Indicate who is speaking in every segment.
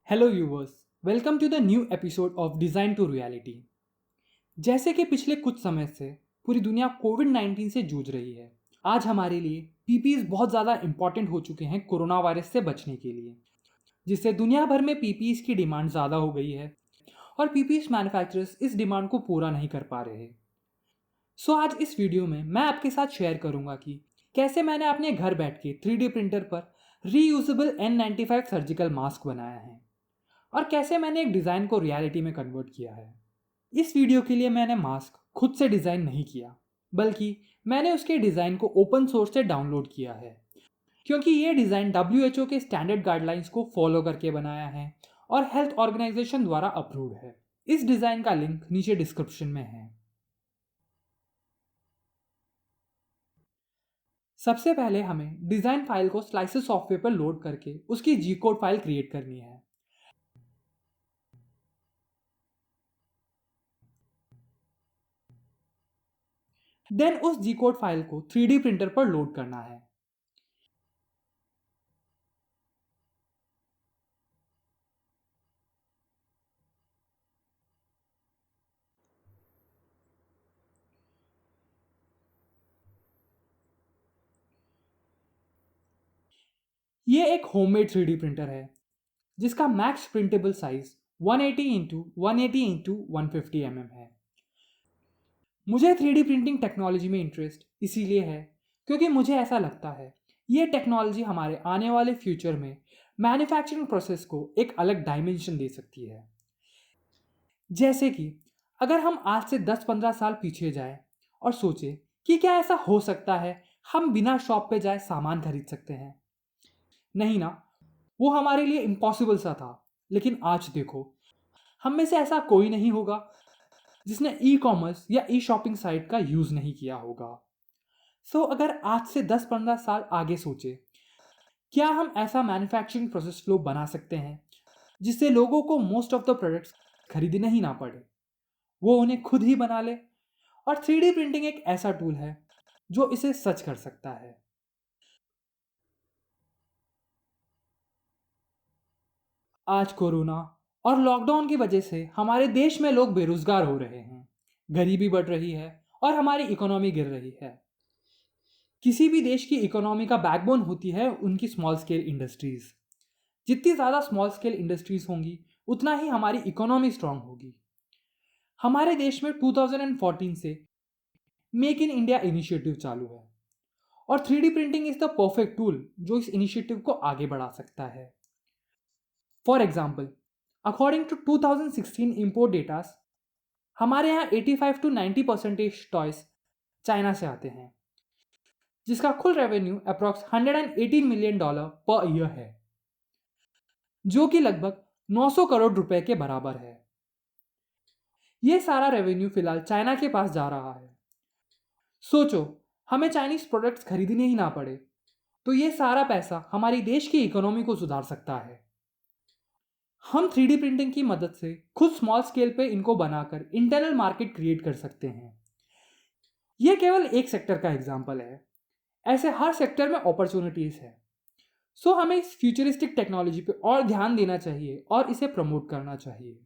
Speaker 1: Hello viewers, welcome to the new episode of design to reality. जैसे कि पिछले कुछ समय से पूरी दुनिया कोविड-19 से जूझ रही है। आज हमारे लिए पीपीईज बहुत ज़्यादा इंपॉर्टेंट हो चुके हैं कोरोना वायरस से बचने के लिए, जिससे दुनिया भर में पीपीईज की डिमांड ज़्यादा हो गई है और पीपीईज मैन्युफैक्चरर्स इस डिमांड को पूरा नहीं कर पा रहे। सो आज इस वीडियो में मैं आपके साथ शेयर करूंगा कि कैसे मैंने अपने घर बैठ के 3D प्रिंटर पर रीयूजेबल N95 सर्जिकल मास्क बनाया है और कैसे मैंने एक डिज़ाइन को रियलिटी में कन्वर्ट किया है। इस वीडियो के लिए मैंने मास्क खुद से डिज़ाइन नहीं किया, बल्कि मैंने उसके डिज़ाइन को ओपन सोर्स से डाउनलोड किया है, क्योंकि ये डिज़ाइन WHO के स्टैंडर्ड गाइडलाइंस को फॉलो करके बनाया है और हेल्थ ऑर्गेनाइजेशन द्वारा अप्रूव्ड है। इस डिज़ाइन का लिंक नीचे डिस्क्रिप्शन में है। सबसे पहले हमें डिज़ाइन फाइल को स्लाइसेस सॉफ्टवेयर पर लोड करके उसकी जी कोड फाइल क्रिएट करनी है। देन उस जी कोड फाइल को 3D प्रिंटर पर लोड करना है। ये एक होममेड 3D प्रिंटर है जिसका max printable size 180 into 180 into 150 है। मुझे 3D प्रिंटिंग टेक्नोलॉजी में इंटरेस्ट इसीलिए है क्योंकि मुझे ऐसा लगता है ये टेक्नोलॉजी हमारे आने वाले फ्यूचर में मैन्युफैक्चरिंग प्रोसेस को एक अलग डायमेंशन दे सकती है। जैसे कि अगर हम आज से 10-15 साल पीछे जाएं और सोचें कि क्या ऐसा हो सकता है हम बिना शॉप पे जाए सामान खरीद सकते हैं। नहीं ना, वो हमारे लिए इम्पॉसिबल सा था। लेकिन आज देखो, हम में से ऐसा कोई नहीं होगा जिसने ई कॉमर्स या ई शॉपिंग साइट का यूज़ नहीं किया होगा। अगर आज से 10-15 साल आगे सोचे, क्या हम ऐसा मैन्युफैक्चरिंग प्रोसेस फ्लो बना सकते हैं जिससे लोगों को मोस्ट ऑफ द प्रोडक्ट्स खरीदने ही ना पड़े, वो उन्हें खुद ही बना ले। और 3D प्रिंटिंग एक ऐसा टूल है जो इसे सच कर सकता है। आज कोरोना और लॉकडाउन की वजह से हमारे देश में लोग बेरोजगार हो रहे हैं, गरीबी बढ़ रही है और हमारी इकोनॉमी गिर रही है। किसी भी देश की इकोनॉमी का बैकबोन होती है उनकी स्मॉल स्केल इंडस्ट्रीज। जितनी ज़्यादा स्मॉल स्केल इंडस्ट्रीज होंगी उतना ही हमारी इकोनॉमी स्ट्रांग होगी। हमारे देश में 2014 से मेक इन इंडिया इनिशिएटिव चालू है और 3D printing is the perfect tool जो इस इनिशिएटिव को आगे बढ़ा सकता है। For example, according to 2016 import datas, हमारे यहाँ 85 to 90% टॉयस चाइना से आते हैं, जिसका कुल revenue approx $118 million per year है, जो कि लगभग 900 करोड़ रुपए के बराबर है। ये सारा रेवेन्यू फिलहाल चाइना के पास जा रहा है। सोचो, हमें चाइनीज प्रोडक्ट्स खरीदने ही ना पड़े तो ये सारा पैसा हमारी देश की इकोनॉमी को सुधार सकता है। हम 3D प्रिंटिंग की मदद से खुद स्मॉल स्केल पे इनको बनाकर इंटरनल मार्केट क्रिएट कर सकते हैं। ये केवल एक सेक्टर का एग्जाम्पल है, ऐसे हर सेक्टर में अपॉर्चुनिटीज है। हमें इस फ्यूचरिस्टिक टेक्नोलॉजी पे और ध्यान देना चाहिए और इसे प्रमोट करना चाहिए।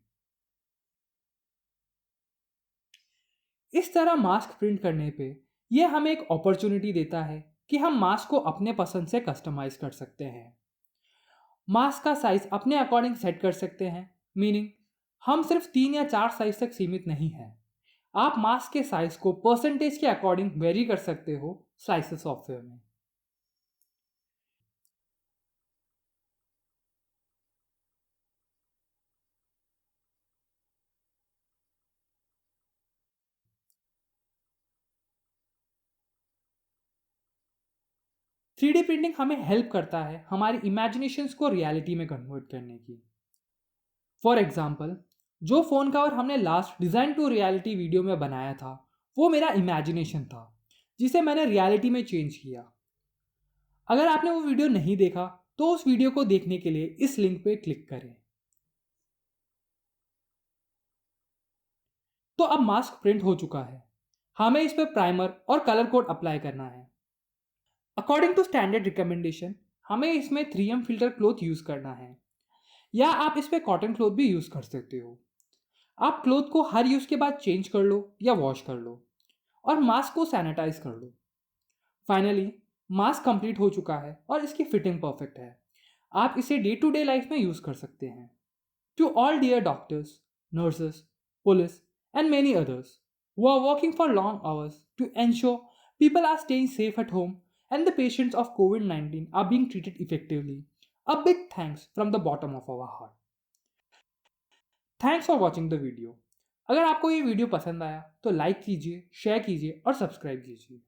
Speaker 1: इस तरह मास्क प्रिंट करने पे ये हमें एक अपॉर्चुनिटी देता है कि हम मास्क को अपने पसंद से कस्टमाइज कर सकते हैं। मास्क का साइज अपने अकॉर्डिंग सेट कर सकते हैं, मीनिंग हम सिर्फ 3 या 4 साइज तक सीमित नहीं हैं। आप मास्क के साइज को परसेंटेज के अकॉर्डिंग वेरी कर सकते हो स्लाइसेस सॉफ्टवेयर में। 3D प्रिंटिंग हमें हेल्प करता है हमारी इमेजिनेशंस को रियलिटी में कन्वर्ट करने की। फॉर एग्जाम्पल, जो फ़ोन कवर हमने last design to reality video में बनाया था वो मेरा इमेजिनेशन था जिसे मैंने रियलिटी में चेंज किया। अगर आपने वो वीडियो नहीं देखा तो उस वीडियो को देखने के लिए इस लिंक पे क्लिक करें। तो अब मास्क प्रिंट हो चुका है, हमें इस पर प्राइमर और कलर कोड अप्लाई करना है। अकॉर्डिंग टू स्टैंडर्ड रिकमेंडेशन हमें इसमें 3M फिल्टर क्लॉथ यूज़ करना है। या आप इस पे कॉटन क्लोथ भी यूज़ कर सकते हो। आप क्लोथ को हर यूज़ के बाद चेंज कर लो या वॉश कर लो, और मास्क को सैनिटाइज कर लो। फाइनली, मास्क कंप्लीट हो चुका है और इसकी फिटिंग परफेक्ट है। आप इसे डे टू डे लाइफ में यूज़ कर सकते हैं। To all dear doctors, nurses, police, and many others who are working for long hours to ensure people are staying safe at home and the patients of COVID 19 are being treated effectively, a big thanks from the bottom of our heart. Thanks for watching the video. अगर आपको ये video पसंद आया तो like कीजिए, share कीजिए और subscribe कीजिए।